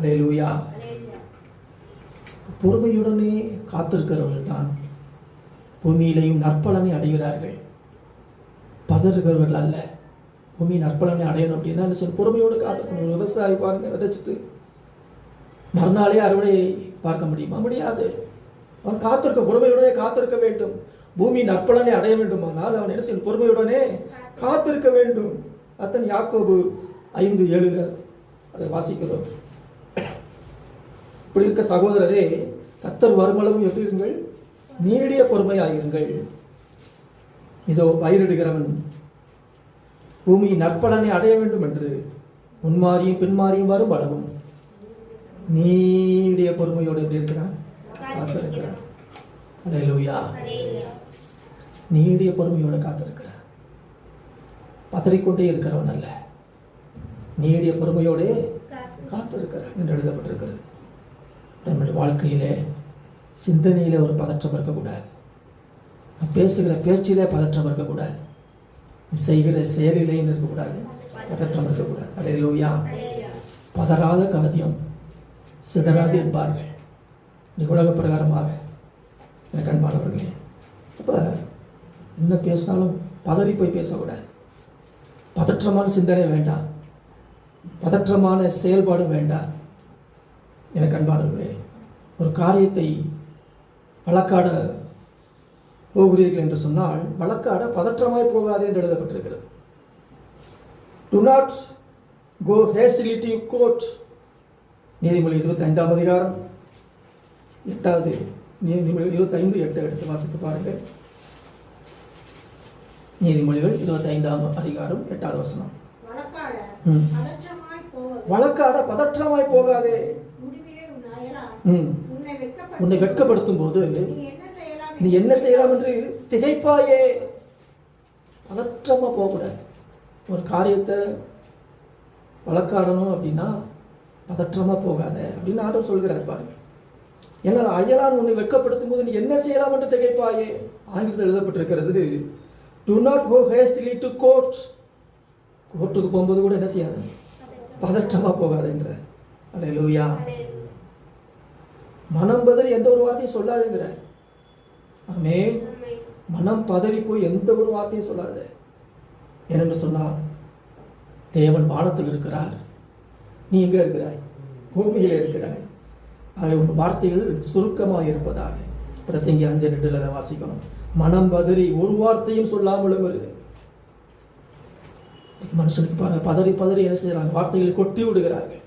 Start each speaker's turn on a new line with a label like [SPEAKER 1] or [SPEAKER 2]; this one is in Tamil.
[SPEAKER 1] அல்லேலூயா. பொறுமையுடனே காத்திருக்கிறவர்கள் தான் பூமியிலையும் நற்பலனை அடைகிறார்கள். பதறுகிறவர்கள் அல்ல. பூமி நற்பலனை அடையணும் அப்படின்னா என்ன சொல்லி பொறுமையோடு காத்திருக்கணும். விவசாயி பாருங்க, விதைச்சிட்டு மறுநாளே அறுவடை பார்க்க முடியுமா? முடியாது. அவன் காத்திருக்க, பொறுமையுடனே காத்திருக்க வேண்டும். பூமி நற்பலனை அடைய வேண்டுமானால் அவன் என்ன செய்யும்? பொறுமையுடனே காத்திருக்க வேண்டும். அத்தன் யாக்கோபு 5:7 அதை வாசிக்கிறோம். இப்படி இருக்க சகோதரரே, கர்த்தர் வருமளவும் எப்படி இருங்கள்? நீடிய பொறுமையாயிருங்கள். இதோ பயிரிடுகிறவன் பூமி நற்பலனை அடைய வேண்டும் என்று முன்மாறியும் பின்மாறியும் வரும் அளவும் நீடிய பொறுமையோடு எப்படி இருக்கிறான்? காத்திருக்கிறான். அல்லேலூயா. நீடிய பொறுமையோடு காத்திருக்கிறான். பதறிக்கொண்டே இருக்கிறவன் அல்ல, நீடிய பொறுமையோடு காத்திருக்கிறான் என்று எழுதப்பட்டிருக்கிறது. நம்முடைய வாழ்க்கையிலே சிந்தனையிலே ஒரு பதற்றம் இருக்கக்கூடாது. பேசுகிற பேச்சிலே பதற்றம் இருக்கக்கூடாது. செய்கிற செயலிலேயும் இருக்கக்கூடாது, பதற்றம் இருக்கக்கூடாது. அல்லேலூயா. பதறாத காரியம் சிதறாது என்பார்கள். உலக பிரகாரமாக எனக்கு அன்பானவர்களே, அப்போ என்ன பேசினாலும் பதறி போய் பேசக்கூடாது. பதற்றமான சிந்தனை வேண்டாம், பதற்றமான செயல்பாடு வேண்டாம். எனக்கு அன்பானவர்களே, ஒரு காரியத்தை வழக்காட போகிறீர்கள் என்று சொன்னால் வழக்காட பதற்றமாய் போகாது என்று எழுதப்பட்டிருக்கிறது. Do not go hastily to court. நீதிமொழி 25ஆம் அதிகாரம் 8வது நீதிமொழி 25:8 எடுத்து வாசித்து பாருங்கள். நீதிமொழிகள் 25ஆம் அதிகாரம் 8வது வசனம். வழக்காட பதற்றமாய் போகாதே. உன்னை வெட்கப்படுத்தும் போது நீ என்ன செய்யலாம் என்று திகைப்பாயே. பதற்றமா போகக்கூடாது. ஒரு காரியத்தை வழக்காடணும் அப்படின்னா பதற்றமா போகாத அப்படின்னு ஆண்டவர் சொல்கிறார் பாருங்க. ஏன்னா அயலான் உன்னை வெட்கப்படுத்தும் போது நீ என்ன செய்யலாம் என்று திகைப்பாயே. ஆங்கிலத்தில் எழுதப்பட்டிருக்கிறது, do not go hastily to court. கோர்ட்டுக்கு போகும்போது கூட என்ன செய்யாது? பதற்றமா போகாது என்ற. அல்லேலூயா. மனம் பதறி எந்த ஒரு வார்த்தையும் சொல்லாதுங்கிற. ஆமென். மனம் பதறி போய் எந்த ஒரு வார்த்தையும் சொல்லாது. ஏனென்று சொன்னால் தேவன் வானத்தில் இருக்கிறார், நீ எங்க இருக்கிறாய்? பூமியில் இருக்கிறாய். ஆக உன் வார்த்தைகள் சுருக்கமாக இருப்பதாக பிரசங்கி 5:2 வாசிக்கணும். மனம் பதறி ஒரு வார்த்தையும் சொல்லாமலும் இருக்கு. மனுஷனுக்கு பாருங்க, பதறி பதறி என்ன செய்யறாங்க? வார்த்தைகளை கொட்டி விடுகிறார்கள்.